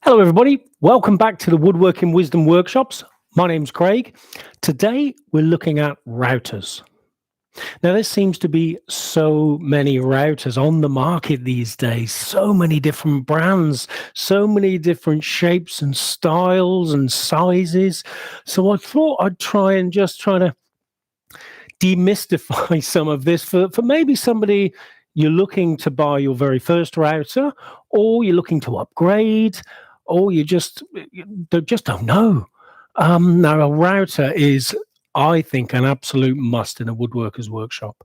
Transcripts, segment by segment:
Hello everybody, welcome back to the Woodworking Wisdom Workshops. My name's Craig. Today we're looking at routers. Now there seems to be so many routers on the market these days, so many different brands, so many different shapes and styles and sizes. So I thought I'd try to demystify some of this for maybe somebody you're looking to buy your very first router, or you're looking to upgrade, or you just don't know. Now, a router is, I think, an absolute must in a woodworker's workshop.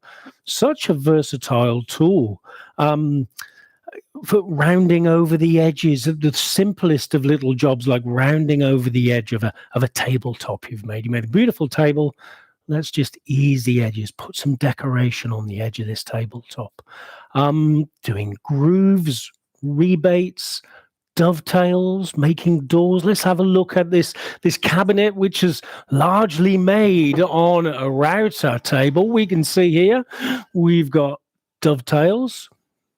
Such a versatile tool for rounding over the edges of the simplest of little jobs, like rounding over the edge of a tabletop you've made. You made a beautiful table. Let's just ease the edges, put some decoration on the edge of this tabletop. Doing grooves, rebates, dovetails, making doors. Let's have a look at this cabinet, which is largely made on a router table. We can see here we've got dovetails,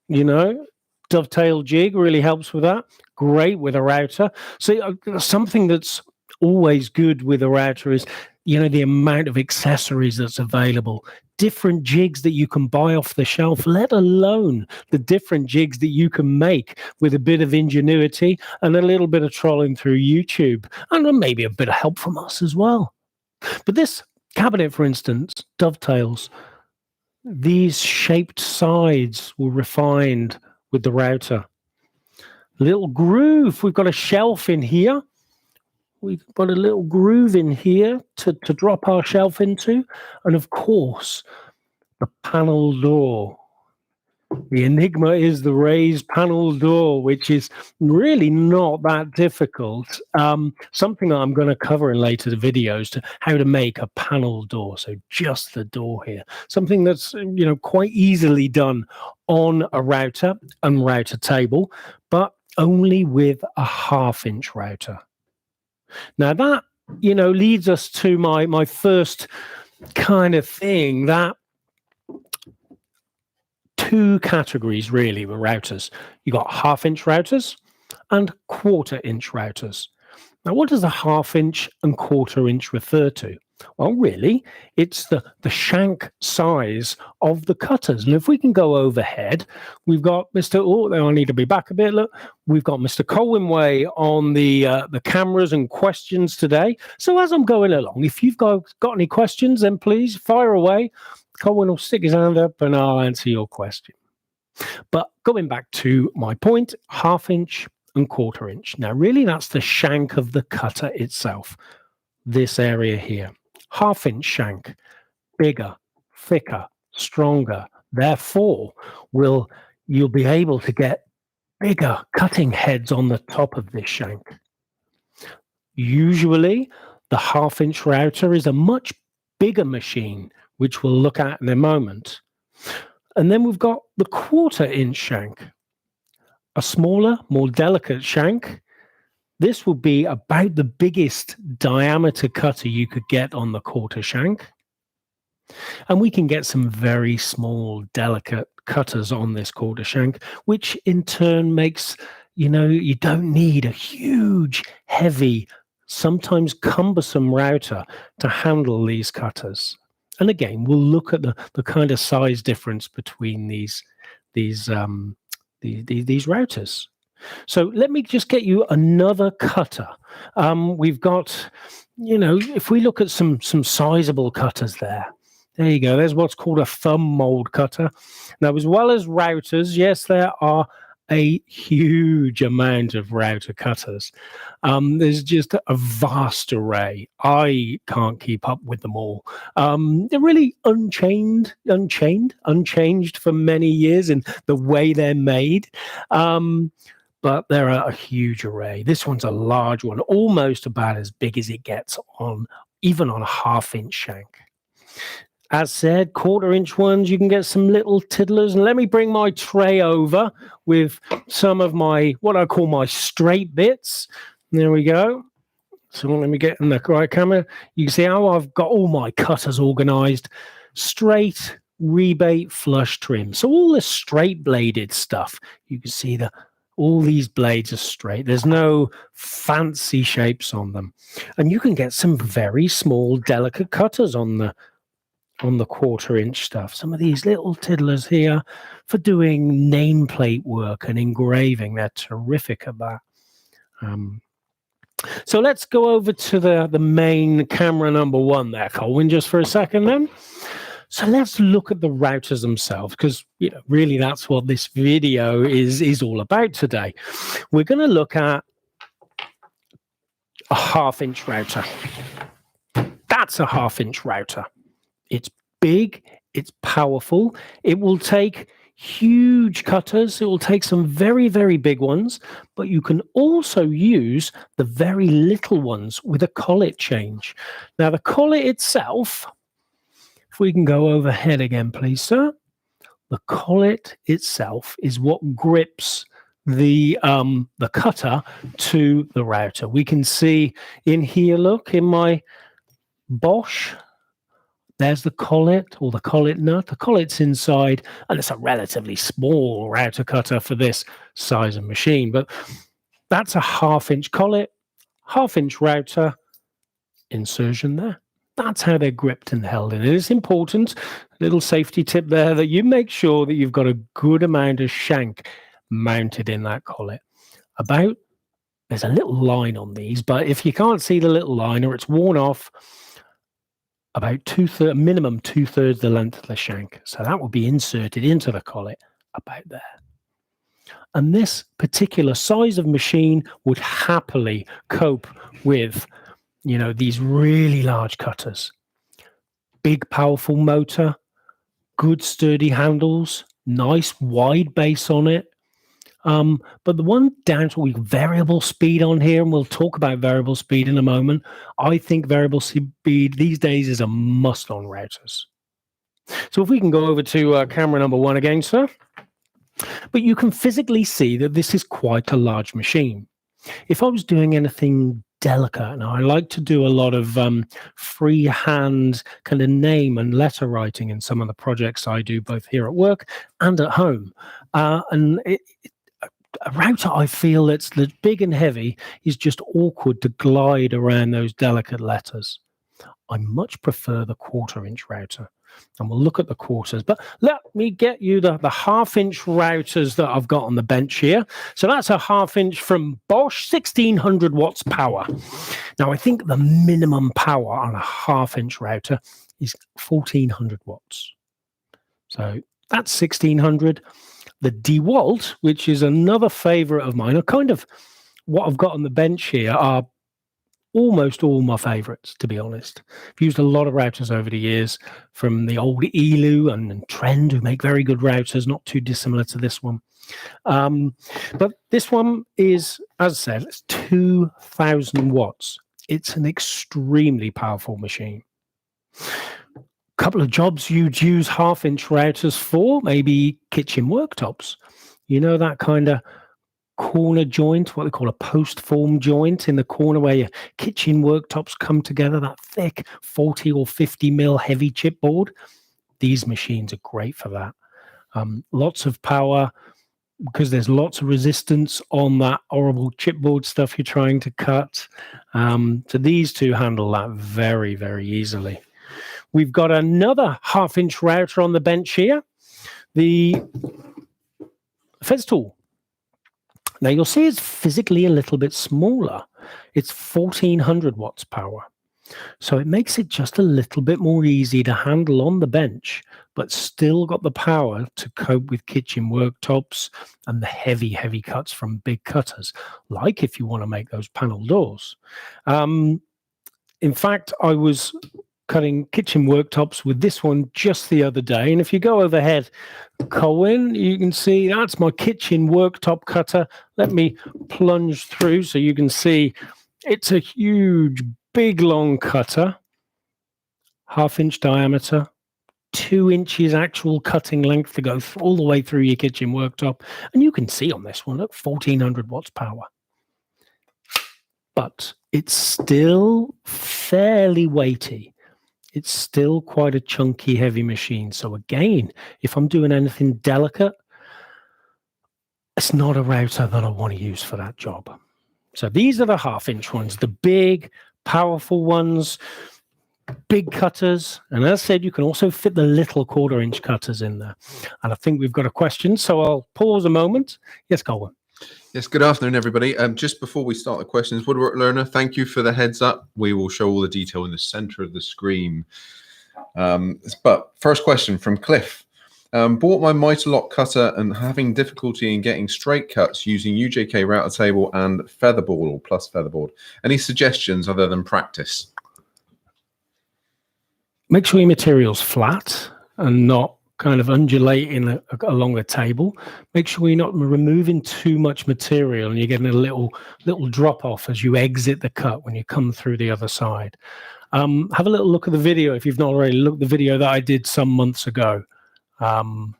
dovetail jig really helps with that. Great with a router. So something that's always good with a router is the amount of accessories that's available, different jigs that you can buy off the shelf, let alone the different jigs that you can make with a bit of ingenuity and a little bit of trolling through YouTube, and maybe a bit of help from us as well. But this cabinet, for instance, dovetails, these shaped sides were refined with the router. Little groove, we've got a shelf in here. We've got a little groove in here to drop our shelf into. And of course, the panel door. The enigma is the raised panel door, which is really not that difficult. Something that I'm going to cover in later videos, to how to make a panel door. So just the door here. Something that's quite easily done on a router and router table, but only with a 1/2-inch router. Now that, leads us to my first kind of thing, that two categories really with routers. You got 1/2-inch routers and 1/4-inch routers. Now, what does a 1/2-inch and 1/4-inch refer to? Well, really, it's the shank size of the cutters. And if we can go overhead, we've got I need to be back a bit. Look, we've got Mr. Colwynway on the cameras and questions today. So as I'm going along, if you've got any questions, then please fire away. Colwyn will stick his hand up and I'll answer your question. But going back to my point, 1/2-inch and 1/4-inch. Now, really, that's the shank of the cutter itself. This area here. 1/2-inch shank, bigger, thicker, stronger. Therefore, you'll be able to get bigger cutting heads on the top of this shank. Usually, the 1/2-inch router is a much bigger machine, which we'll look at in a moment. And then we've got the 1/4-inch shank, a smaller, more delicate shank. This will be about the biggest diameter cutter you could get on the 1/4 shank. And we can get some very small, delicate cutters on this 1/4 shank, which in turn makes, you don't need a huge, heavy, sometimes cumbersome router to handle these cutters. And again, we'll look at the kind of size difference between these routers. So let me just get you another cutter. We've got, if we look at some sizable cutters there you go. There's what's called a thumb mold cutter. Now, as well as routers, yes, there are a huge amount of router cutters. There's just a vast array. I can't keep up with them all. They're really unchanged for many years in the way they're made. But there are a huge array. This one's a large one, almost about as big as it gets even on a 1/2-inch shank. As said, 1/4-inch ones, you can get some little tiddlers. And let me bring my tray over with some of what I call my straight bits. There we go. So let me get in the right camera. You can see how I've got all my cutters organized. Straight, rebate, flush trim. So all the straight bladed stuff. You can see All these blades are straight. There's no fancy shapes on them. And you can get some very small, delicate cutters on the 1/4-inch stuff. Some of these little tiddlers here for doing nameplate work and engraving. They're terrific at that. So let's go over to the main camera number 1 there, Colwyn, just for a second then. So let's look at the routers themselves, because really that's what this video is all about today. We're going to look at a 1/2-inch router. That's a 1/2-inch router. It's big, it's powerful. It will take huge cutters. It will take some very, very big ones, but you can also use the very little ones with a collet change. Now, the collet itself, if we can go overhead again, please, sir. The collet itself is what grips the cutter to the router. We can see in here, look, in my Bosch, there's the collet or the collet nut. The collet's inside, and it's a relatively small router cutter for this size of machine, but that's a 1/2-inch collet, 1/2-inch router, insertion there. That's how they're gripped and held in. It is important, little safety tip there, that you make sure that you've got a good amount of shank mounted in that collet. There's a little line on these, but if you can't see the little line or it's worn off, about minimum 2/3 the length of the shank. So that will be inserted into the collet about there. And this particular size of machine would happily cope with, these really large cutters. Big, powerful motor, good sturdy handles, nice wide base on it. But the one downfall, variable speed on here, and we'll talk about variable speed in a moment. I think variable speed these days is a must on routers. So if we can go over to camera number 1 again, sir. But you can physically see that this is quite a large machine. If I was doing anything delicate, and I like to do a lot of freehand kind of name and letter writing in some of the projects I do, both here at work and at home. A router, I feel that's big and heavy, is just awkward to glide around those delicate letters. I much prefer the 1/4-inch router, and we'll look at the quarters. But let me get you the 1/2-inch routers that I've got on the bench here. So that's a 1/2-inch from Bosch, 1600 watts power. Now, I think the minimum power on a 1/2-inch router is 1400 watts. So that's 1600. The DeWalt, which is another favorite of mine, or kind of what I've got on the bench here, are almost all my favorites, to be honest. I've used a lot of routers over the years, from the old Elu and Trend, who make very good routers, not too dissimilar to this one. But this one is, as I said, it's 2000 watts. It's an extremely powerful machine. Couple of jobs you'd use 1/2-inch routers for, maybe kitchen worktops. That kind of corner joint, what they call a post form joint in the corner where your kitchen worktops come together, that thick 40 or 50 mil heavy chipboard. These machines are great for that. Lots of power, because there's lots of resistance on that horrible chipboard stuff you're trying to cut. So these two handle that very, very easily. We've got another 1/2-inch router on the bench here, the Festool. Now you'll see it's physically a little bit smaller. It's 1400 watts power. So it makes it just a little bit more easy to handle on the bench, but still got the power to cope with kitchen worktops and the heavy, heavy cuts from big cutters, like if you want to make those panel doors. In fact, I was cutting kitchen worktops with this one just the other day. And if you go overhead, Colwyn, you can see that's my kitchen worktop cutter. Let me plunge through so you can see it's a huge, big, long cutter, 1/2-inch diameter, 2 inches actual cutting length to go all the way through your kitchen worktop. And you can see on this one, look, 1400 watts power. But it's still fairly weighty. It's still quite a chunky, heavy machine. So again, if I'm doing anything delicate, it's not a router that I want to use for that job. So these are the 1/2-inch ones, the big, powerful ones, big cutters. And as I said, you can also fit the little 1/4-inch cutters in there. And I think we've got a question, so I'll pause a moment. Yes, Colin. Yes, good afternoon, everybody. Just before we start the questions, Woodwork Learner, thank you for the heads up. We will show all the detail in the center of the screen. But first question from Cliff. Bought my miter lock cutter and having difficulty in getting straight cuts using UJK router table and featherboard or plus featherboard. Any suggestions other than practice? Make sure your material's flat and not kind of undulating along the table. Make sure you're not removing too much material and you're getting a little drop off as you exit the cut when you come through the other side. Have a little look at the video if you've not already looked at the video that I did some months ago on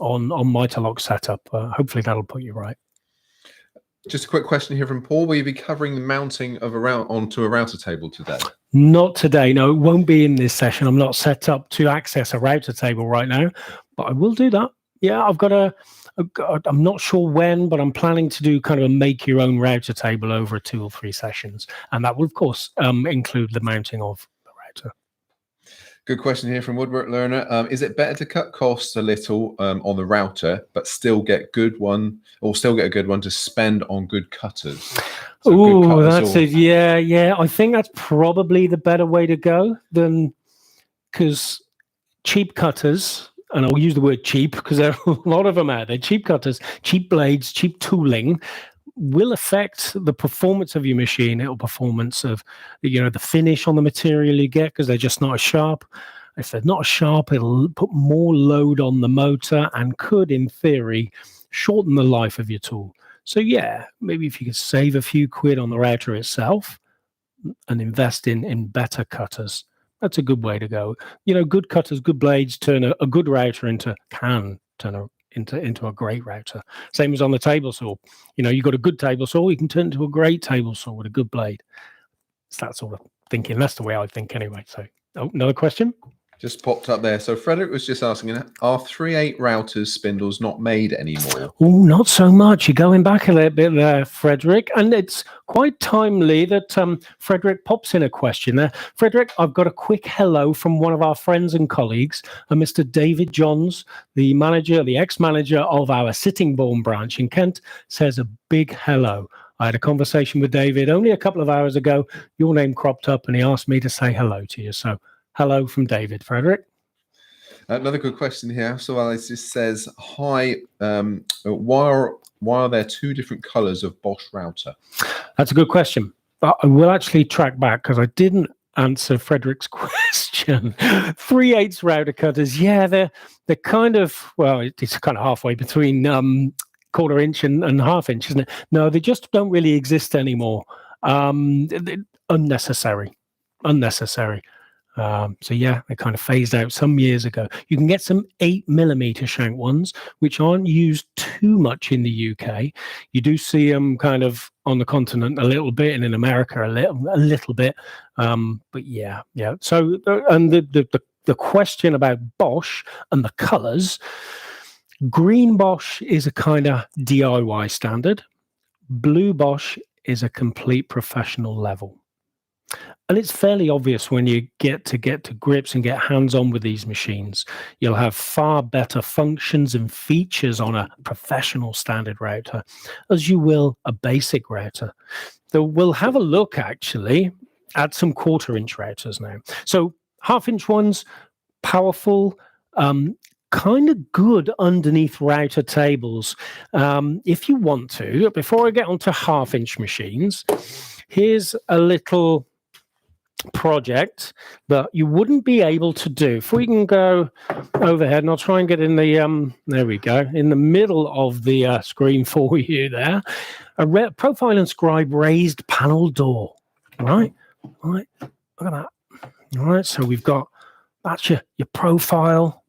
miter lock setup. Hopefully that'll put you right. Just a quick question here from Paul. Will you be covering the mounting of onto a router table today? Not today. No, it won't be in this session. I'm not set up to access a router table right now, but I will do that. Yeah, I'm not sure when, but I'm planning to do kind of a make your own router table over 2 or 3 sessions. And that will, of course, include the mounting of the router. Good question here from Woodwork Learner. Is it better to cut costs a little on the router, but still get a good one to spend on good cutters? So oh, that's it. Yeah. I think that's probably the better way to go because cheap cutters, and I'll use the word cheap because there are a lot of them out there, cheap cutters, cheap blades, cheap tooling will affect the performance of your machine. It'll performance of, the finish on the material you get because they're just not as sharp. If they're not as sharp, it'll put more load on the motor and could, in theory, shorten the life of your tool. So yeah, maybe if you could save a few quid on the router itself and invest in better cutters, that's a good way to go. Good cutters, good blades turn a good router into a great router. Same as on the table saw. You've got a good table saw, you can turn it into a great table saw with a good blade. It's that sort of thinking. That's the way I think anyway. So, another question? Just popped up there. So Frederick was just asking, are 3/8 routers spindles not made anymore? Oh, not so much. You're going back a little bit there, Frederick. And it's quite timely that Frederick pops in a question there. Frederick, I've got a quick hello from one of our friends and colleagues, Mr. David Johns, the ex-manager of our Sittingbourne branch in Kent, says a big hello. I had a conversation with David only a couple of hours ago. Your name cropped up and he asked me to say hello to you. So hello from David. Frederick. Another good question here. So Alice just says, hi, why are there 2 different colors of Bosch router? That's a good question. But I will actually track back because I didn't answer Frederick's question. 3/8 router cutters. Yeah, they're kind of, well, it's kind of halfway between 1/4-inch and 1/2-inch, isn't it? No, they just don't really exist anymore. Unnecessary. So yeah, they kind of phased out some years ago. You can get some 8mm shank ones, which aren't used too much in the UK. You do see them kind of on the continent a little bit, and in America a little bit. But yeah. So and the question about Bosch and the colours. Green Bosch is a kind of DIY standard. Blue Bosch is a complete professional level. And it's fairly obvious when you get to grips and get hands-on with these machines. You'll have far better functions and features on a professional standard router as you will a basic router. So we'll have a look actually at some 1/4-inch routers now. So 1/2-inch ones, powerful, kind of good underneath router tables. If you want to, before I get onto 1/2-inch machines, here's a little project that you wouldn't be able to do. If we can go overhead, and I'll try and get in the there we go, in the middle of the screen for you there, a profile and scribe raised panel door. Right, look at that. All right, so we've got that's your profile,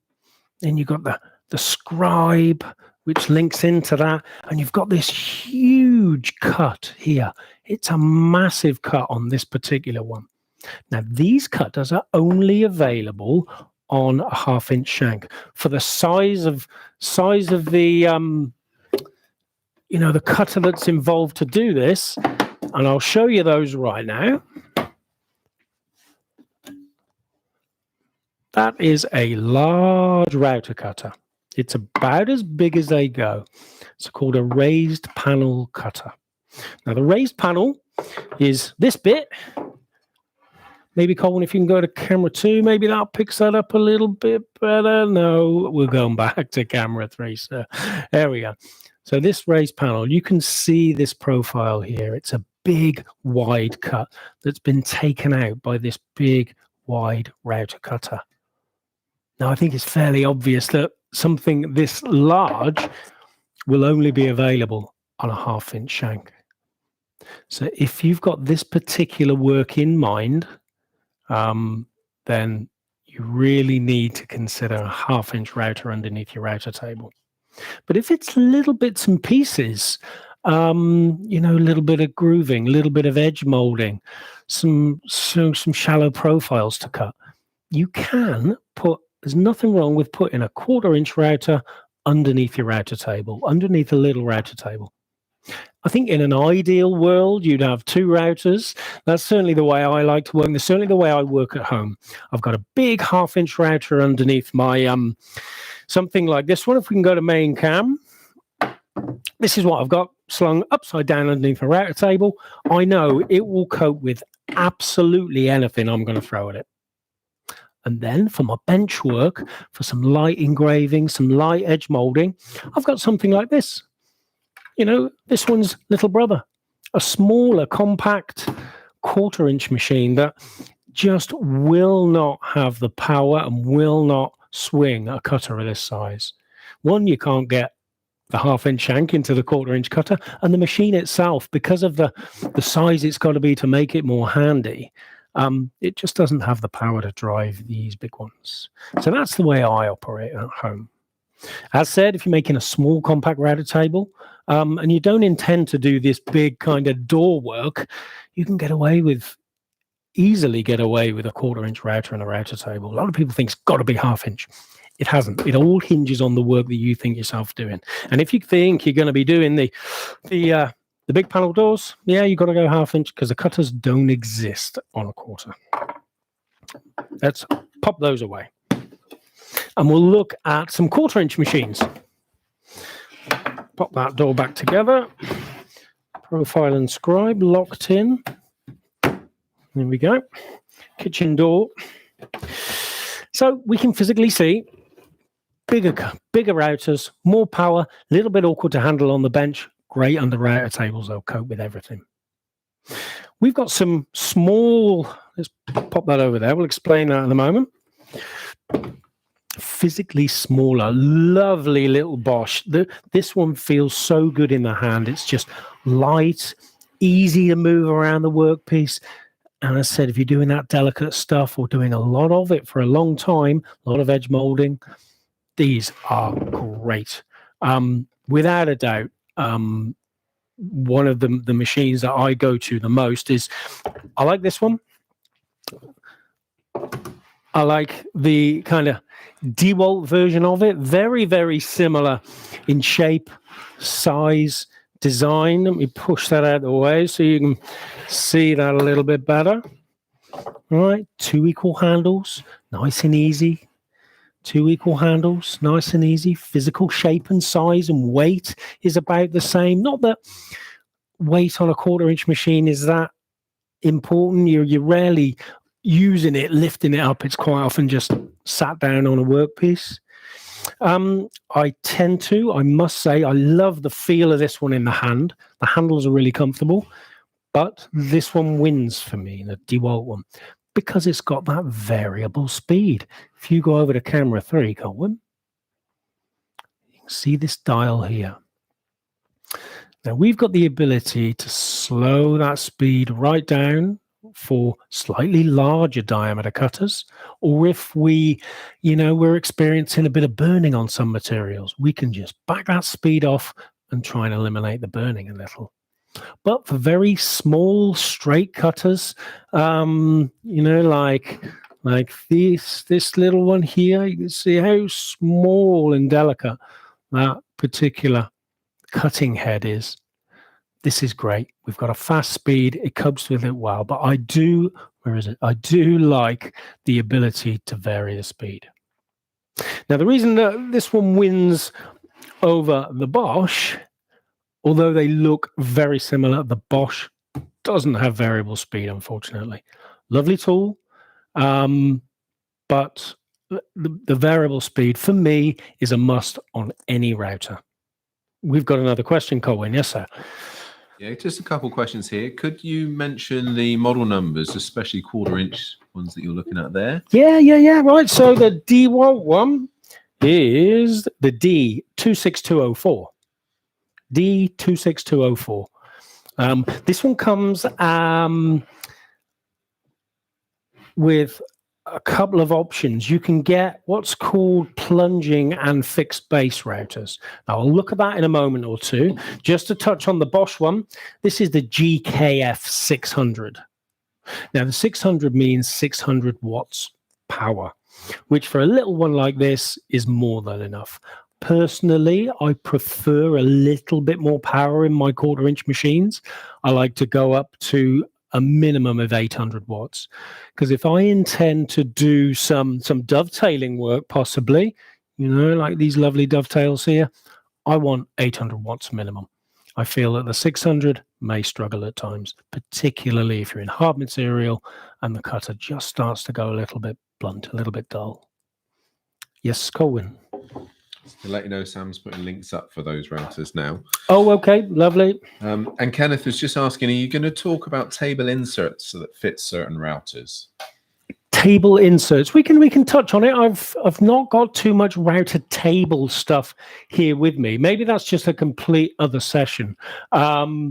then you've got the scribe, which links into that, and you've got this huge cut here. It's a massive cut on this particular one. Now, these cutters are only available on a 1/2-inch shank. For the size of the the cutter that's involved to do this, and I'll show you those right now. That is a large router cutter. It's about as big as they go. It's called a raised panel cutter. Now, the raised panel is this bit. Maybe, Colin, if you can go to camera 2, maybe that picks that up a little bit better. No, we're going back to camera 3, sir. There we go. So this raised panel, you can see this profile here. It's a big, wide cut that's been taken out by this big, wide router cutter. Now, I think it's fairly obvious that something this large will only be available on a 1/2-inch shank. So if you've got this particular work in mind, then you really need to consider a 1/2-inch router underneath your router table. But if it's little bits and pieces, a little bit of grooving, a little bit of edge molding, some shallow profiles to cut, you can put, there's nothing wrong with putting a 1/4-inch router underneath your router table, underneath a little router table. I think in an ideal world, you'd have 2 routers. That's certainly the way I like to work. That's certainly the way I work at home. I've got a big 1/2-inch router underneath my, something like this one. If we can go to main cam, this is what I've got slung upside down underneath a router table. I know it will cope with absolutely anything I'm going to throw at it. And then for my bench work, for some light engraving, some light edge molding, I've got something like this. This one's little brother, a smaller, compact 1/4-inch machine that just will not have the power and will not swing a cutter of this size. One, you can't get the 1/2-inch shank into the 1/4-inch cutter, and the machine itself, because of the size it's got to be to make it more handy, it just doesn't have the power to drive these big ones. So that's the way I operate at home. As said, if you're making a small compact router table, and you don't intend to do this big kind of door work, you can easily get away with a 1/4-inch router and a router table. A lot of people think it's got to be 1/2-inch. It hasn't. It all hinges on the work that you think yourself doing. And if you think you're going to be doing the big panel doors, yeah, you've got to go 1/2-inch because the cutters don't exist on a 1/4. Let's pop those away. And we'll look at some 1/4-inch machines. Pop that door back together. Profile and scribe locked in. There we go. Kitchen door. So we can physically see bigger routers, more power, a little bit awkward to handle on the bench. Great under router tables, they'll cope with everything. We've got some small, let's pop that over there. We'll explain that in a moment. Physically smaller, lovely little Bosch. This one feels so good in the hand. It's just light, easy to move around the workpiece. And as I said, if you're doing that delicate stuff or doing a lot of it for a long time, a lot of edge molding, these are great. Without a doubt, one of the machines that I go to the most is, I like this one. I like the kind of DeWalt version of it. Very, very similar in shape, size, design. Let me push that out of the way so you can see that a little bit better. All right, 2 equal handles, nice and easy. 2 equal handles, nice and easy. Physical shape and size and weight is about the same. Not that weight on a 1/4-inch machine is that important. You're rarely using it, lifting it up. It's quite often just sat down on a workpiece. I must say, I love the feel of this one in the hand. The handles are really comfortable, but this one wins for me, the DeWalt one, because it's got that variable speed. If you go over to camera 3, Colin, you can see this dial here. Now, we've got the ability to slow that speed right down for slightly larger diameter cutters, or if we're experiencing a bit of burning on some materials, we can just back that speed off and try and eliminate the burning a little. But for very small straight cutters, like this little one here, you can see how small and delicate that particular cutting head is, this is great. We've got a fast speed. It copes with it well. But I do, I do like the ability to vary the speed. Now, the reason that this one wins over the Bosch, although they look very similar, the Bosch doesn't have variable speed, unfortunately. Lovely tool, but the variable speed for me is a must on any router. We've got another question, Colin. Yes, sir. Yeah, just a couple questions here. Could you mention the model numbers, especially 1/4 inch ones that you're looking at there? Yeah. Right. So the DeWalt one is the D26204. D26204. This one comes with a couple of options. You can get what's called plunging and fixed base routers. Now, I'll look at that in a moment or two. Just to touch on the Bosch one, this is the GKF 600. Now, the 600 means 600 watts power, which for a little one like this is more than enough. Personally, I prefer a little bit more power in my 1/4 inch machines. I like to go up to a minimum of 800 watts. Because if I intend to do some dovetailing work, possibly, like these lovely dovetails here, I want 800 watts minimum. I feel that the 600 may struggle at times, particularly if you're in hard material and the cutter just starts to go a little bit blunt, a little bit dull. Yes, Colin. To let you know, Sam's putting links up for those routers now. Oh, okay, lovely. And Kenneth was just asking, are you going to talk about table inserts that fit certain routers? Table inserts. We can touch on it. I've not got too much router table stuff here with me. Maybe that's just a complete other session. I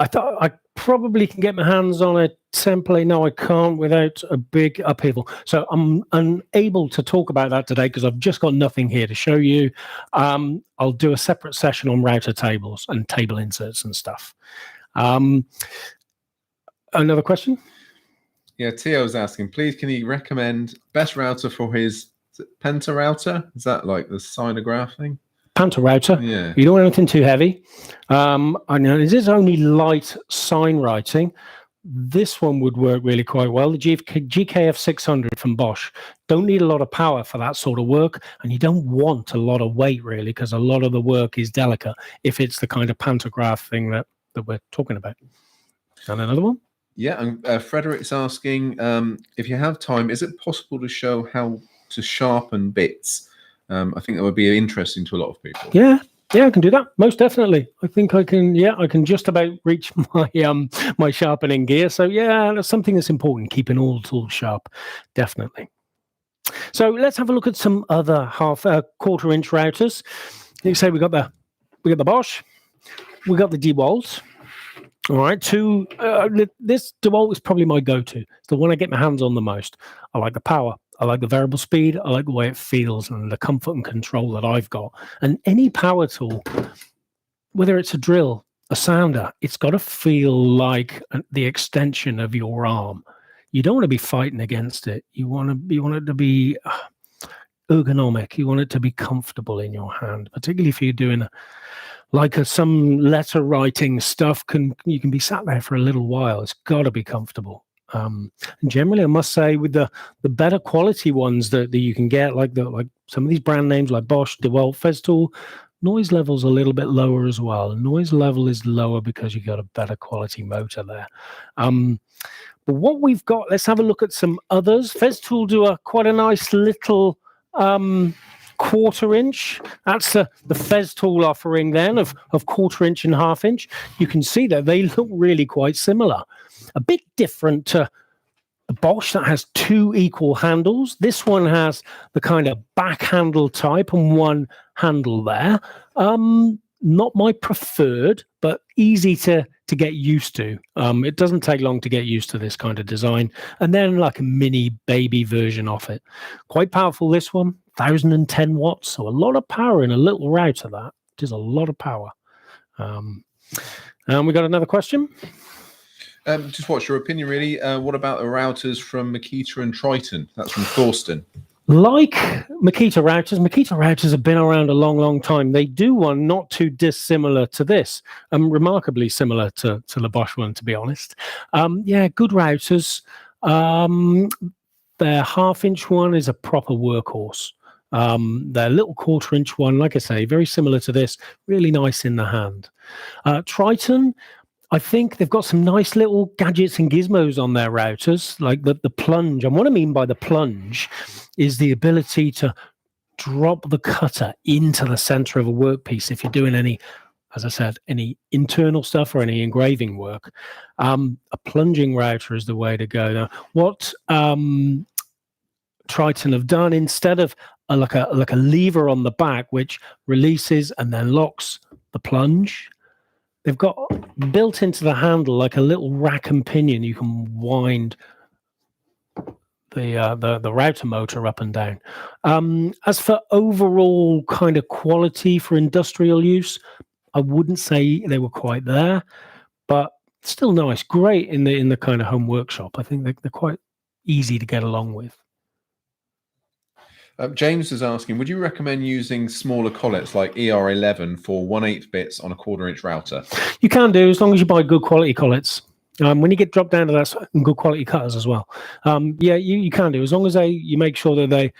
thought I probably can get my hands on a template. No, I can't without a big upheaval. So I'm unable to talk about that today because I've just got nothing here to show you. I'll do a separate session on router tables and table inserts and stuff. Another question? Yeah, Tio's asking, please, can you recommend best router for his Penta router? Is that like the sinograph thing? Panta router. Yeah. You don't want anything too heavy. I know this is only light sign writing. This one would work really quite well. The GKF 600 from Bosch. Don't need a lot of power for that sort of work, and you don't want a lot of weight really, because a lot of the work is delicate if it's the kind of pantograph thing that we're talking about. And another one? Yeah, and Frederick's asking, if you have time, is it possible to show how to sharpen bits? I think that would be interesting to a lot of people. Yeah, I can do that. Most definitely. I think I can. Yeah, I can just about reach my my sharpening gear. So yeah, that's something that's important. Keeping all tools sharp, definitely. So let's have a look at some other 1/4 inch routers. You say we got the Bosch, we got the DeWalt. All right, this DeWalt is probably my go-to. It's the one I get my hands on the most. I like the power. I like the variable speed. I like the way it feels and the comfort and control that I've got. And any power tool, whether it's a drill, a sounder, it's got to feel like the extension of your arm. You don't want to be fighting against it. You want it to be ergonomic. You want it to be comfortable in your hand, particularly if you're doing some letter writing stuff. You can be sat there for a little while. It's got to be comfortable. And generally, I must say, with the better quality ones that you can get, like some of these brand names like Bosch, DeWalt, Festool, noise level's a little bit lower as well. Noise level is lower because you got a better quality motor there. But what we've got, let's have a look at some others. Festool do quite a nice little 1/4 inch. That's the Festool offering then of 1/4 inch and 1/2 inch. You can see that they look really quite similar. A bit different to the Bosch that has 2 equal handles. This one has the kind of back handle type and 1 handle there. Not my preferred, but easy to get used to. It doesn't take long to get used to this kind of design. And then like a mini baby version of it. Quite powerful, this one. 1,010 watts. So a lot of power in a little router, that. It is a lot of power. And we got another question. Just what's your opinion, really? What about the routers from Makita and Triton? That's from Thorsten. Like Makita routers have been around a long, long time. They do one not too dissimilar to this, remarkably similar to the Bosch one, to be honest. Yeah, good routers. Their half-inch one is a proper workhorse. Their little quarter-inch one, like I say, very similar to this, really nice in the hand. Triton, I think they've got some nice little gadgets and gizmos on their routers, like the plunge. And what I mean by the plunge is the ability to drop the cutter into the center of a workpiece if you're doing any, as I said, any internal stuff or any engraving work. A plunging router is the way to go. Now, what Triton have done, instead of like a lever on the back which releases and then locks the plunge, they've got built into the handle like a little rack and pinion. You can wind the router motor up and down. As for overall kind of quality for industrial use, I wouldn't say they were quite there, but still nice, great in the kind of home workshop. I think they're quite easy to get along with. James is asking, would you recommend using smaller collets like ER11 for 1/8 bits on a 1/4-inch router? You can do, as long as you buy good quality collets. When you get dropped down to that, good quality cutters as well. Yeah, you can do, as long as you make sure that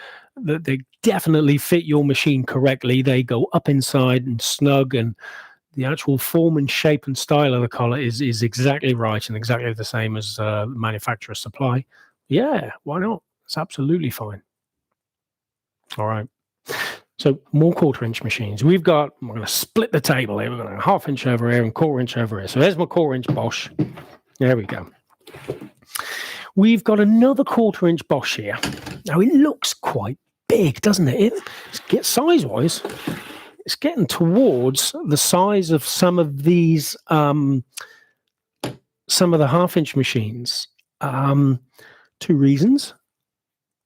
they definitely fit your machine correctly. They go up inside and snug, and the actual form and shape and style of the collet is exactly right and exactly the same as manufacturer's supply. Yeah, why not? It's absolutely fine. All right. So more 1/4-inch machines. We're going to split the table here. We're going to 1/2 inch over here and 1/4 inch over here. So there's my 1/4 inch Bosch. There we go. We've got another 1/4 inch Bosch here. Now it looks quite big, doesn't it? Size-wise, it's getting towards the size of some of these, some of the 1/2 inch machines. 2 reasons.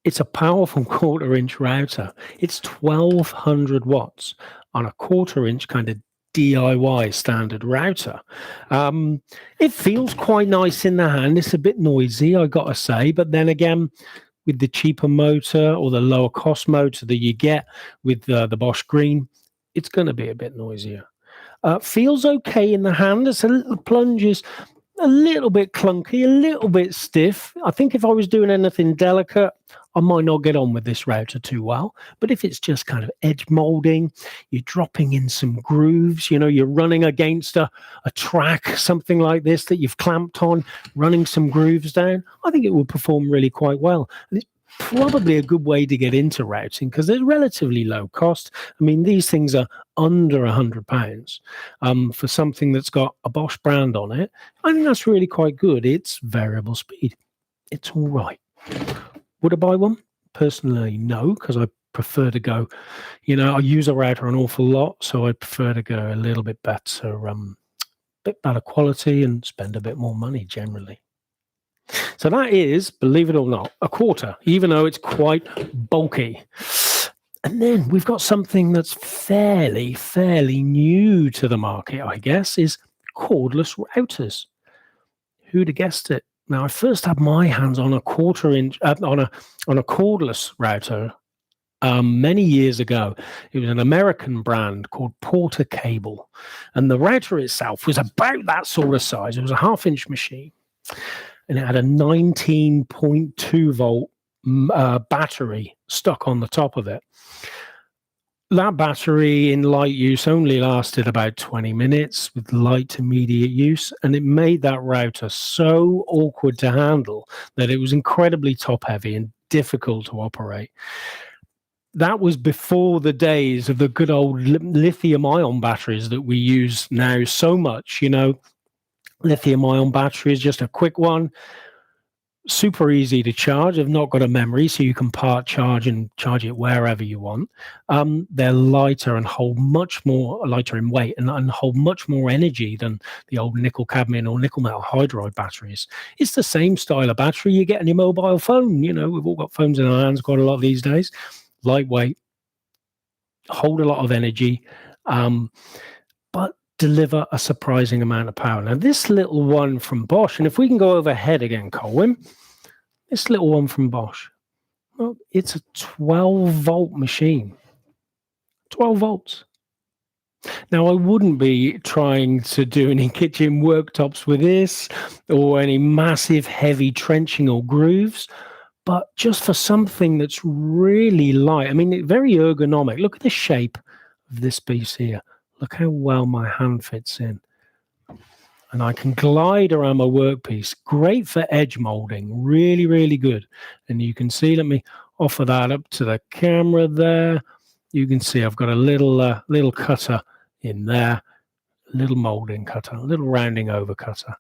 It's a powerful 1/4 inch router. It's 1200 watts on a 1/4 inch kind of DIY standard router. It feels quite nice in the hand. It's a bit noisy, I gotta say, but then again, with the cheaper motor or the lower cost motor that you get with the Bosch Green, it's going to be a bit noisier. Feels okay in the hand. It's a little plunges, a little bit clunky, a little bit stiff. I think if I was doing anything delicate, I might not get on with this router too well. But if it's just kind of edge molding, you're dropping in some grooves, you're running against a track, something like this that you've clamped on, running some grooves down, I think it will perform really quite well. And it's probably a good way to get into routing because they're relatively low cost. I mean, these things are under £100 for something that's got a Bosch brand on it. I think that's really quite good. It's variable speed. It's all right. Would I buy one? Personally, no, because I prefer to go, I use a router an awful lot, so I prefer to go a little bit better quality and spend a bit more money generally. So that is, believe it or not, a 1/4, even though it's quite bulky. And then we've got something that's fairly new to the market, I guess, is cordless routers. Who'd have guessed it? Now, I first had my hands on a 1/4 inch, on a cordless router many years ago. It was an American brand called Porter Cable. And the router itself was about that sort of size. It was a 1/2 inch machine. And it had a 19.2 volt battery stuck on the top of it. That battery in light use only lasted about 20 minutes with light to immediate use, and it made that router so awkward to handle that it was incredibly top heavy and difficult to operate. That was before the days of the good old lithium-ion batteries that we use now so much. Lithium-ion battery is just a quick one, super easy to charge. They've not got a memory, so you can part charge and charge it wherever you want. They're lighter and hold much more, lighter in weight and hold much more energy than the old nickel cadmium or nickel metal hydride batteries. It's the same style of battery you get on your mobile phone. We've all got phones in our hands quite a lot these days. Lightweight, hold a lot of energy, but deliver a surprising amount of power. Now, this little one from Bosch, and if we can go overhead again, Colin, this little one from Bosch, Well, it's a 12-volt machine. 12 volts. Now, I wouldn't be trying to do any kitchen worktops with this or any massive heavy trenching or grooves, but just for something that's really light. I mean, very ergonomic. Look at the shape of this piece here. Look how well my hand fits in. And I can glide around my workpiece. Great for edge molding. Really, really good. And you can see, let me offer that up to the camera there. You can see I've got a little cutter in there, little molding cutter, a little rounding over cutter.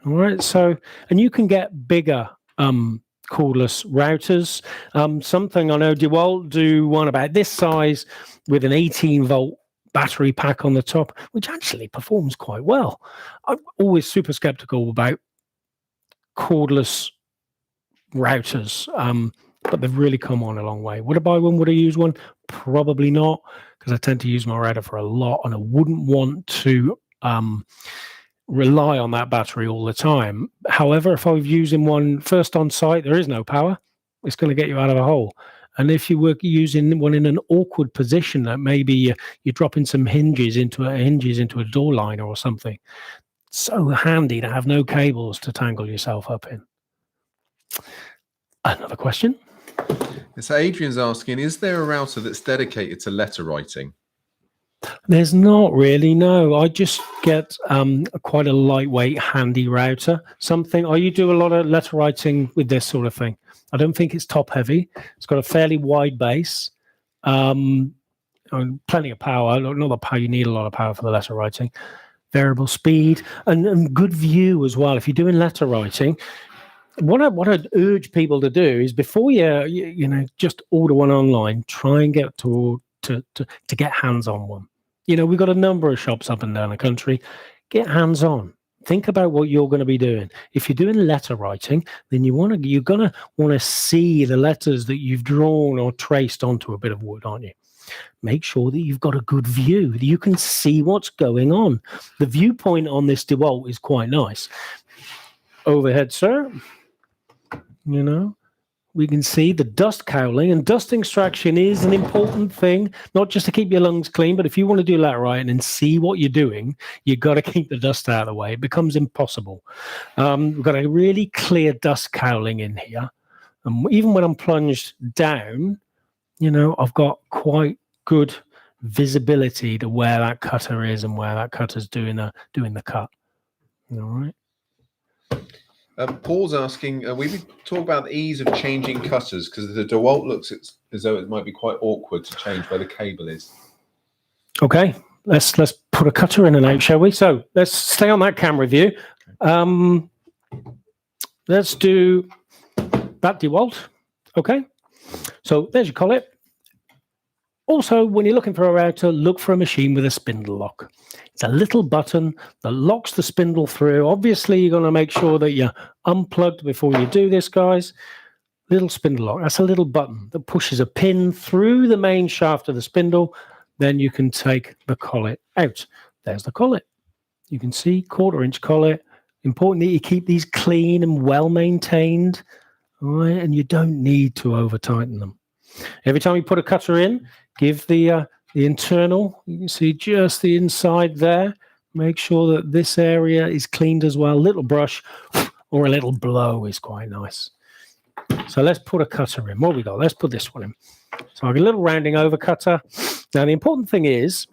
All right, so, and you can get bigger cordless routers. Something I know DeWalt do one about this size with an 18-volt battery pack on the top, which actually performs quite well. I'm always super skeptical about cordless routers, but they've really come on a long way. Would I buy one? Would I use one? Probably not, because I tend to use my router for a lot, and I wouldn't want to rely on that battery all the time. However, if I was using one first on site, there is no power. It's going to get you out of a hole. And if you were using one in an awkward position, that maybe you're dropping some hinges into a door liner or something, it's so handy to have no cables to tangle yourself up in. Another question. So Adrian's asking, is there a router that's dedicated to letter writing? There's not really, no. I just get quite a lightweight, handy router. You do a lot of letter writing with this sort of thing. I don't think it's top heavy. It's got a fairly wide base, and plenty of power. Not the power, you need a lot of power for the letter writing. Variable speed and good view as well. If you're doing letter writing, what I'd urge people to do is before you just order one online, try and get to get hands on one. We've got a number of shops up and down the country. Get hands on. Think about what you're going to be doing. If you're doing letter writing, then you're going to want to see the letters that you've drawn or traced onto a bit of wood, aren't you? Make sure that you've got a good view, that you can see what's going on. The viewpoint on this DeWalt is quite nice. Overhead, sir. We can see the dust cowling, and dust extraction is an important thing, not just to keep your lungs clean, but if you want to do letter writing and see what you're doing, you've got to keep the dust out of the way. It becomes impossible. We've got a really clear dust cowling in here. And even when I'm plunged down, I've got quite good visibility to where that cutter is and where that cutter's doing the cut. All right. Paul's asking, we talk about the ease of changing cutters because the DeWalt looks as though it might be quite awkward to change where the cable is. Okay, let's put a cutter in and out, shall we? So let's stay on that camera view. Let's do that DeWalt. Okay, so there's your collet. Also, when you're looking for a router, look for a machine with a spindle lock. It's a little button that locks the spindle through. Obviously, you're going to make sure that you're unplugged before you do this, guys. Little spindle lock. That's a little button that pushes a pin through the main shaft of the spindle. Then you can take the collet out. There's the collet. You can see 1/4-inch collet. Important that you keep these clean and well maintained. All right, and you don't need to over tighten them. Every time you put a cutter in, give the internal, you can see just the inside there. Make sure that this area is cleaned as well. A little brush or a little blow is quite nice. So let's put a cutter in. What have we got? Let's put this one in. So I've got a little rounding over cutter. Now the important thing is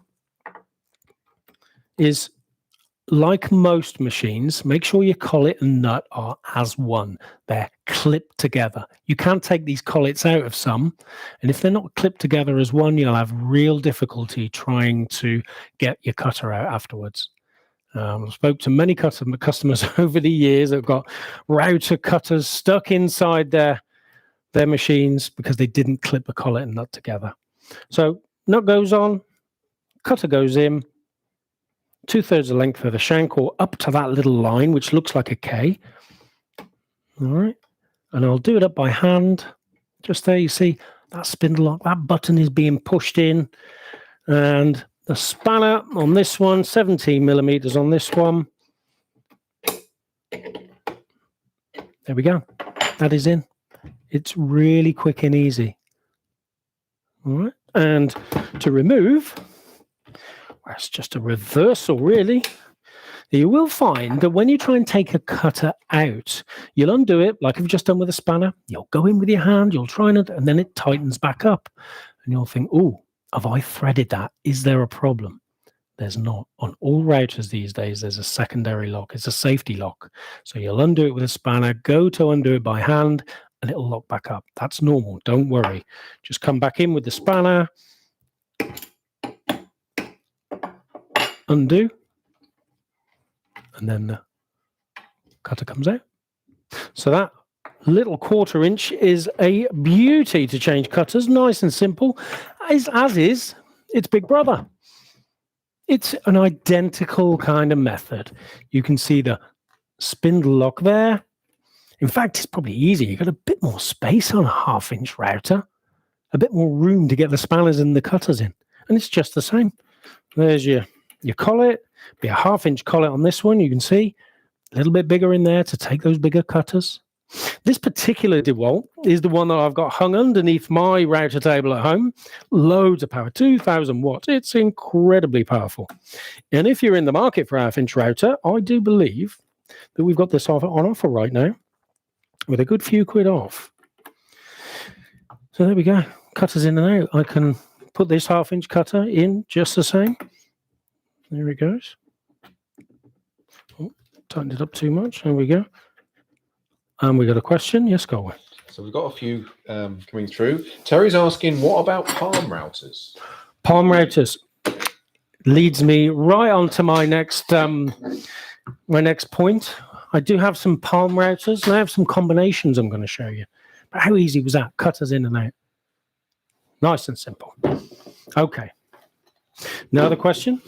like most machines, make sure your collet and nut are as one. They're clipped together. You can't take these collets out of some, and if they're not clipped together as one, you'll have real difficulty trying to get your cutter out afterwards. I spoke to many customers over the years that have got router cutters stuck inside their machines because they didn't clip the collet and nut together. So nut goes on, cutter goes in, 2/3 the length of the shank or up to that little line, which looks like a K. All right. And I'll do it up by hand. Just there, you see that spindle lock, that button is being pushed in. And the spanner on this one, 17 millimeters on this one. There we go. That is in. It's really quick and easy. All right. And to remove, well, it's just a reversal, really. You will find that when you try and take a cutter out, you'll undo it like I've just done with a spanner. You'll go in with your hand, you'll try and then it tightens back up. And you'll think, oh, have I threaded that? Is there a problem? There's not. On all routers these days, there's a secondary lock. It's a safety lock. So you'll undo it with a spanner, go to undo it by hand, and it'll lock back up. That's normal. Don't worry. Just come back in with the spanner, undo, and then the cutter comes out. So that little 1/4 inch is a beauty to change cutters. Nice and simple, as is its big brother. It's an identical kind of method. You can see the spindle lock there. In fact, it's probably easier. You've got a bit more space on a 1/2 inch router, a bit more room to get the spanners and the cutters in. And it's just the same. There's your collet, be a 1/2 inch collet on this one. You can see a little bit bigger in there to take those bigger cutters. This particular DeWalt is the one that I've got hung underneath my router table at home. Loads of power, 2,000 watts. It's incredibly powerful. And if you're in the market for a 1/2 inch router, I do believe that we've got this on offer right now with a good few quid off. So there we go. Cutters in and out. I can put this 1/2 inch cutter in just the same. There it goes. Oh, tightened it up too much. There we go. And we got a question. Yes, go away. So we've got a few coming through. Terry's asking, what about palm routers? Palm routers leads me right on to my next point. I do have some palm routers, and I have some combinations I'm going to show you. But how easy was that? Cutters in and out. Nice and simple. Okay. Now the question?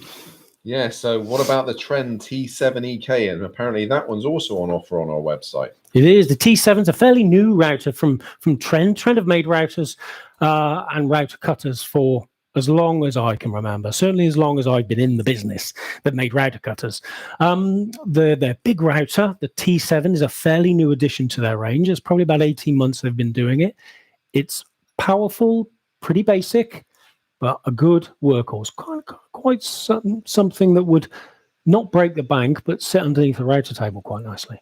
Yeah, so what about the Trend T7EK? And apparently that one's also on offer on our website. It is. The T7's a fairly new router from Trend. Trend have made routers and router cutters for as long as I can remember. Certainly as long as I've been in the business that made router cutters. Their big router, the T7, is a fairly new addition to their range. It's probably about 18 months they've been doing it. It's powerful, pretty basic, but a good workhorse. Quite something that would not break the bank, but sit underneath the router table quite nicely.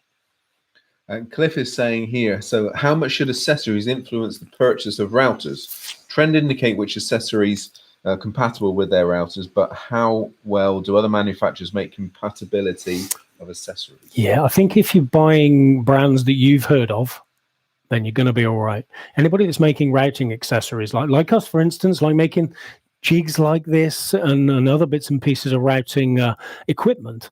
And Cliff is saying here, so how much should accessories influence the purchase of routers? Trend indicate which accessories are compatible with their routers, but how well do other manufacturers make compatibility of accessories? Yeah, I think if you're buying brands that you've heard of, then you're going to be all right. Anybody that's making routing accessories, like us, for instance, like making jigs like this and other bits and pieces of routing equipment,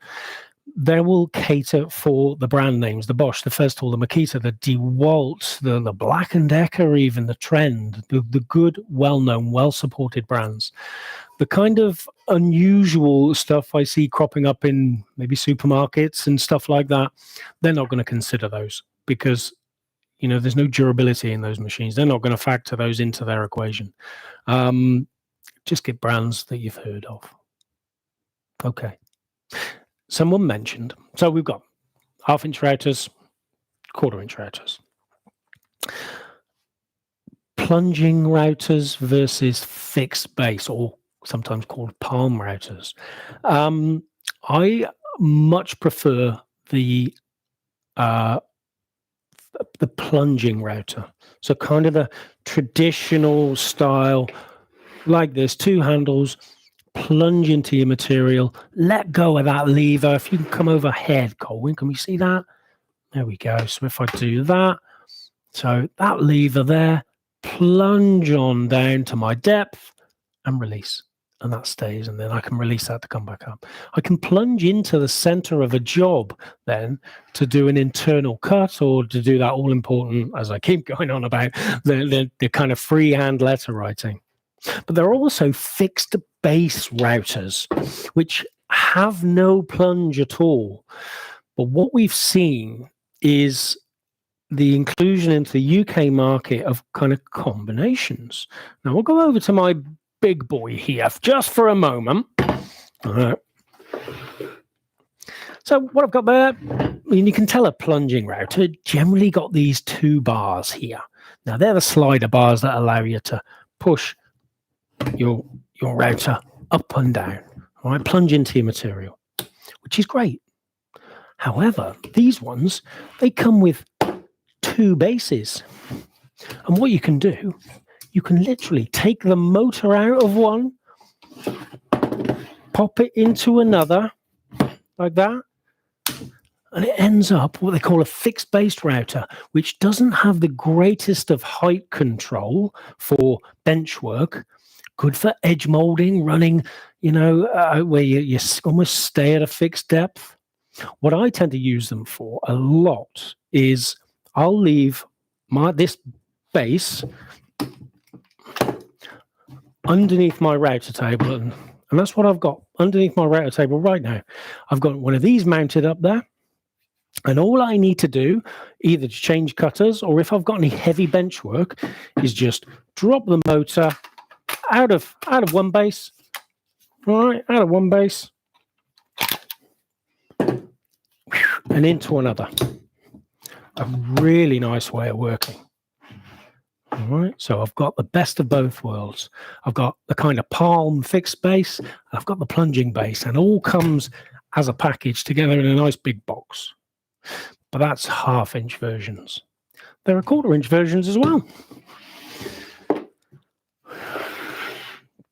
they will cater for the brand names, the Bosch, the Festool, the Makita, the DeWalt, the Black & Decker, even the Trend, the good, well-known, well-supported brands. The kind of unusual stuff I see cropping up in maybe supermarkets and stuff like that, they're not going to consider those because there's no durability in those machines. They're not going to factor those into their equation. Just get brands that you've heard of. Okay. Someone mentioned, so we've got 1/2 inch routers, 1/4 inch routers. Plunging routers versus fixed base, or sometimes called palm routers. I much prefer the plunging router. So kind of the traditional style, like this, 2 handles, plunge into your material, let go of that lever. If you can come overhead, Colwyn, can we see that? There we go. So if I do that, so that lever there, plunge on down to my depth and release. And that stays, and then I can release that to come back up. I can plunge into the center of a job then to do an internal cut or to do that all important, as I keep going on about, the kind of freehand letter writing. But there are also fixed base routers, which have no plunge at all. But what we've seen is the inclusion into the UK market of kind of combinations. Now we'll go over to my big boy here just for a moment. All right. So what I've got there, you can tell a plunging router generally got these 2 bars here. Now, they're the slider bars that allow you to push your router up and down, all right, plunge into your material, which is great. However, these ones, they come with 2 bases. And what you can do, you can literally take the motor out of one, pop it into another, like that, and it ends up what they call a fixed-based router, which doesn't have the greatest of height control for bench work, good for edge molding, running, where you almost stay at a fixed depth. What I tend to use them for a lot is I'll leave this base underneath my router table, and that's what I've got underneath my router table right now. I've got one of these mounted up there, and all I need to do, either to change cutters or if I've got any heavy bench work, is just drop the motor out of one base, all right, out of one base, and into another. A really nice way of working. All right, so I've got the best of both worlds. I've got the kind of palm fixed base, and I've got the plunging base, and all comes as a package together in a nice big box. But that's 1/2-inch versions. There are 1/4-inch versions as well.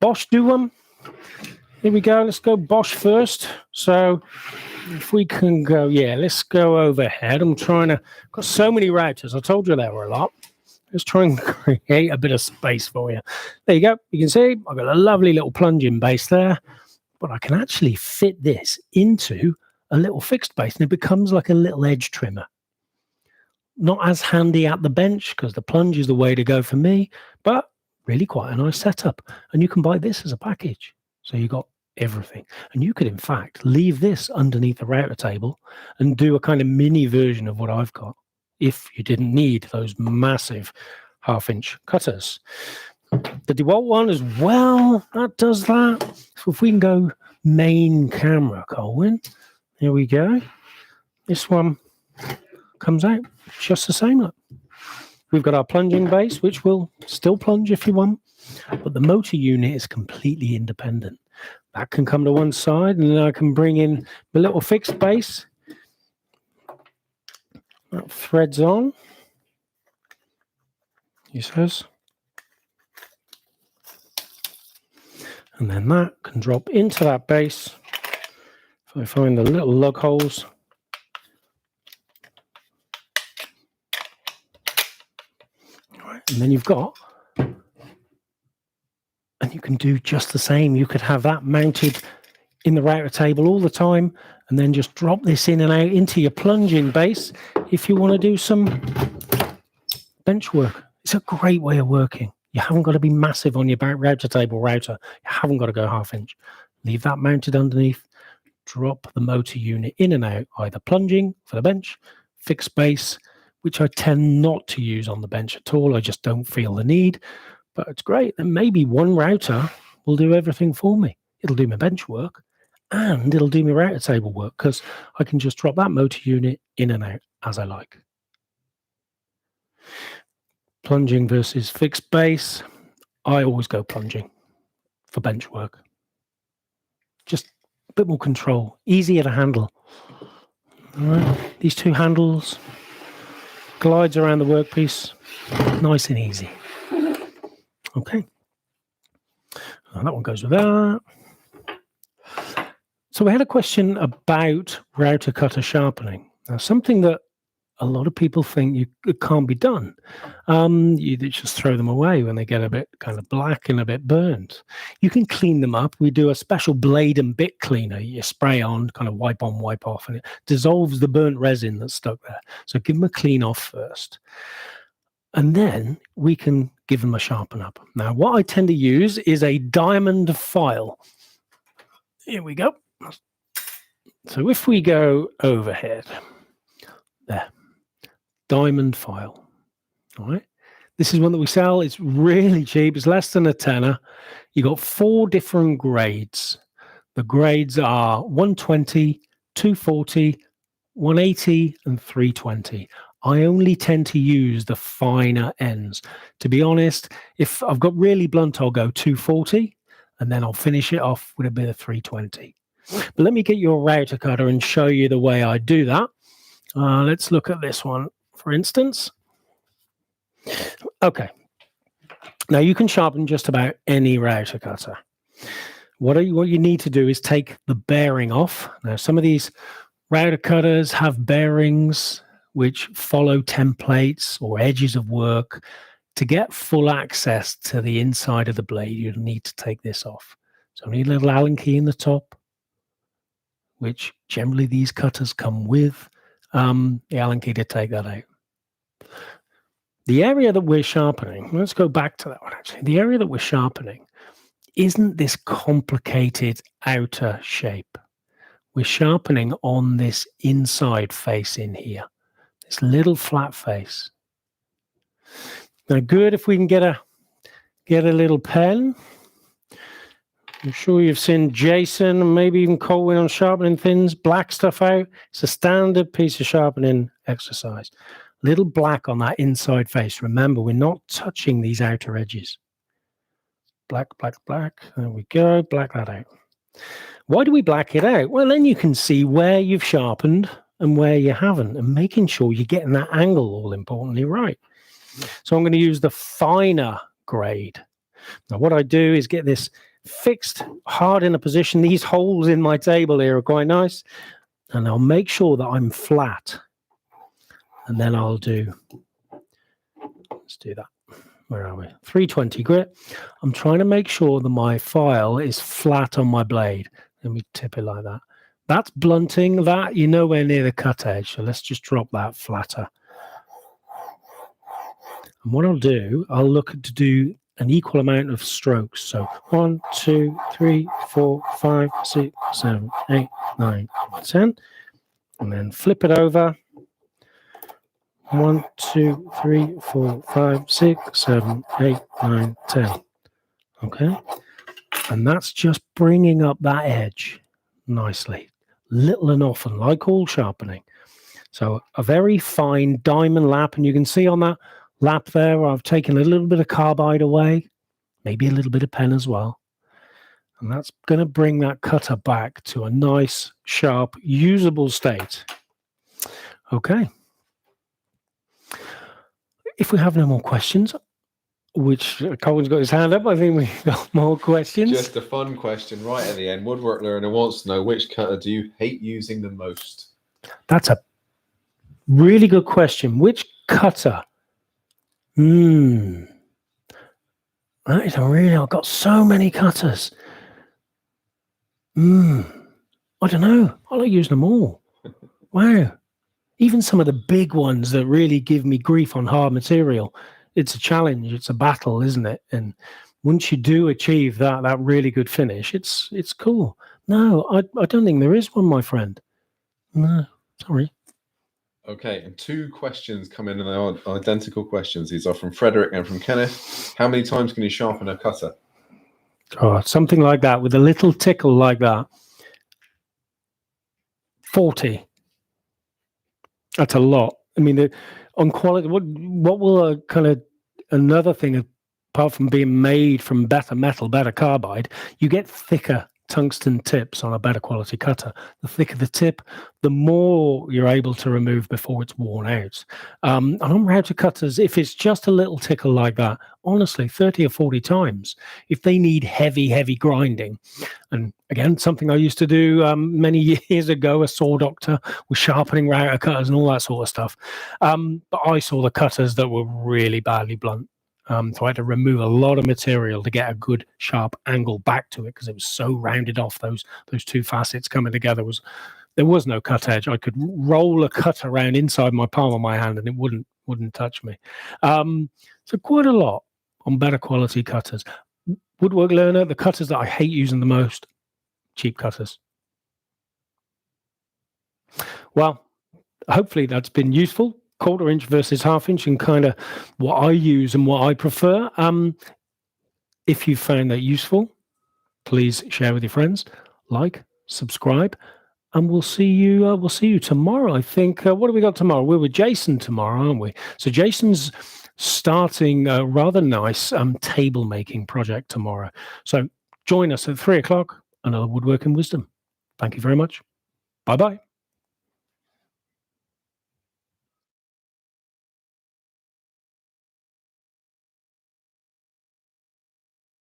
Bosch do one. Here we go. Let's go Bosch first. So if we can go, let's go overhead. Got so many routers. I told you there were a lot. Let's try and create a bit of space for you. There you go. You can see I've got a lovely little plunging base there, but I can actually fit this into a little fixed base, and it becomes like a little edge trimmer. Not as handy at the bench because the plunge is the way to go for me, but really quite a nice setup. And you can buy this as a package. So you got everything. And you could, in fact, leave this underneath the router table and do a kind of mini version of what I've got if you didn't need those massive 1/2-inch cutters. The DeWalt one as well, that does that. So if we can go main camera, Colin, here we go. This one comes out just the same. Look. We've got our plunging base, which will still plunge if you want, but the motor unit is completely independent. That can come to one side, and then I can bring in the little fixed base. That threads on, he says. And then that can drop into that base. If I find the little lug holes. And then you've got, and you can do just the same. You could have that mounted in the router table all the time, and then just drop this in and out into your plunging base if you want to do some bench work. It's a great way of working. You haven't got to be massive on your router table router. You haven't got to go 1/2-inch. Leave that mounted underneath. Drop the motor unit in and out, either plunging for the bench, fixed base, which I tend not to use on the bench at all. I just don't feel the need, but it's great. And maybe one router will do everything for me. It'll do my bench work and it'll do my router table work because I can just drop that motor unit in and out as I like. Plunging versus fixed base. I always go plunging for bench work. Just a bit more control, easier to handle. All right. These 2 handles, glides around the workpiece, nice and easy. Okay. And that one goes with that. So we had a question about router cutter sharpening. Now, something that a lot of people think it can't be done. You just throw them away when they get a bit kind of black and a bit burnt. You can clean them up. We do a special blade and bit cleaner. You spray on, kind of wipe on, wipe off, and it dissolves the burnt resin that's stuck there. So give them a clean off first. And then we can give them a sharpen up. Now, what I tend to use is a diamond file. Here we go. So if we go overhead, there. Diamond file. All right. This is one that we sell. It's really cheap. It's less than a tenner. You got 4 different grades. The grades are 120, 240, 180, and 320. I only tend to use the finer ends. To be honest, if I've got really blunt, I'll go 240, and then I'll finish it off with a bit of 320. But let me get you a router cutter and show you the way I do that. Let's look at this one, for instance. Okay. Now you can sharpen just about any router cutter. What you need to do is take the bearing off. Now, some of these router cutters have bearings which follow templates or edges of work. To get full access to the inside of the blade, you'll need to take this off. So I need a little Allen key in the top, which generally these cutters come with. The Allen key to take that out. The area that we're sharpening, let's go back to that one actually. The area that we're sharpening isn't this complicated outer shape. We're sharpening on this inside face in here, this little flat face. Now, good if we can get a little pen. I'm sure you've seen Jason and maybe even Colwyn on sharpening things, black stuff out. It's a standard piece of sharpening exercise. Little black on that inside face. Remember, we're not touching these outer edges. Black, black, black. There we go. Black that out. Why do we black it out? Well, then you can see where you've sharpened and where you haven't, and making sure you're getting that angle all importantly right. So I'm going to use the finer grade. Now, what I do is get this fixed hard in a position. These holes in my table here are quite nice. And I'll make sure that I'm flat. And then I'll do, let's do that. Where are we? 320 grit. I'm trying to make sure that my file is flat on my blade. Let me tip it like that. That's blunting. That you're nowhere near the cut edge. So let's just drop that flatter. And what I'll do, I'll look to do an equal amount of strokes. So 1, 2, 3, 4, 5, 6, 7, 8, 9, 10. And then flip it over. 1, 2, 3, 4, 5, 6, 7, 8, 9, 10. Okay. And that's just bringing up that edge nicely. Little and often, like all sharpening. So a very fine diamond lap. And you can see on that lap there where I've taken a little bit of carbide away, maybe a little bit of pen as well. And that's going to bring that cutter back to a nice, sharp, usable state. Okay. If we have no more questions, which Colwyn's got his hand up, I think we've got more questions. Just a fun question right at the end. Woodwork Learner wants to know, which cutter do you hate using the most? That's a really good question. Which cutter? That is a really, I've got so many cutters. I don't know. I like using them all. Wow. Even some of the big ones that really give me grief on hard material. It's a challenge. It's a battle, isn't it? And once you do achieve that really good finish, it's cool. No, I don't think there is one, my friend. No, sorry. Okay, and 2 questions come in, and they are identical questions. These are from Frederick and from Kenneth. How many times can you sharpen a cutter? Oh, something like that, with a little tickle like that. 40. That's a lot. I mean, on quality, what will a kind of another thing, apart from being made from better metal, better carbide, you get thicker tungsten tips on a better quality cutter. The thicker the tip, the more you're able to remove before it's worn out. And on router cutters, if it's just a little tickle like that, honestly, 30 or 40 times. If they need heavy grinding, and again, something I used to do many years ago, a saw doctor was sharpening router cutters and all that sort of stuff. But I saw the cutters that were really badly blunt. So I had to remove a lot of material to get a good sharp angle back to it because it was so rounded off. Those 2 facets coming together there was no cut edge. I could roll a cut around inside my palm of my hand and it wouldn't touch me. So quite a lot on better quality cutters. Woodwork Learner, the cutters that I hate using the most, cheap cutters. Well, hopefully that's been useful. 1/4 inch versus 1/2 inch and kind of what I use and what I prefer. If you found that useful, please share with your friends, like, subscribe, and we'll see you tomorrow. I think. What do we got tomorrow? We're with Jason tomorrow, aren't we? So Jason's starting a rather nice table making project tomorrow. So join us at 3:00. Another Woodworking Wisdom. Thank you very much. Bye bye.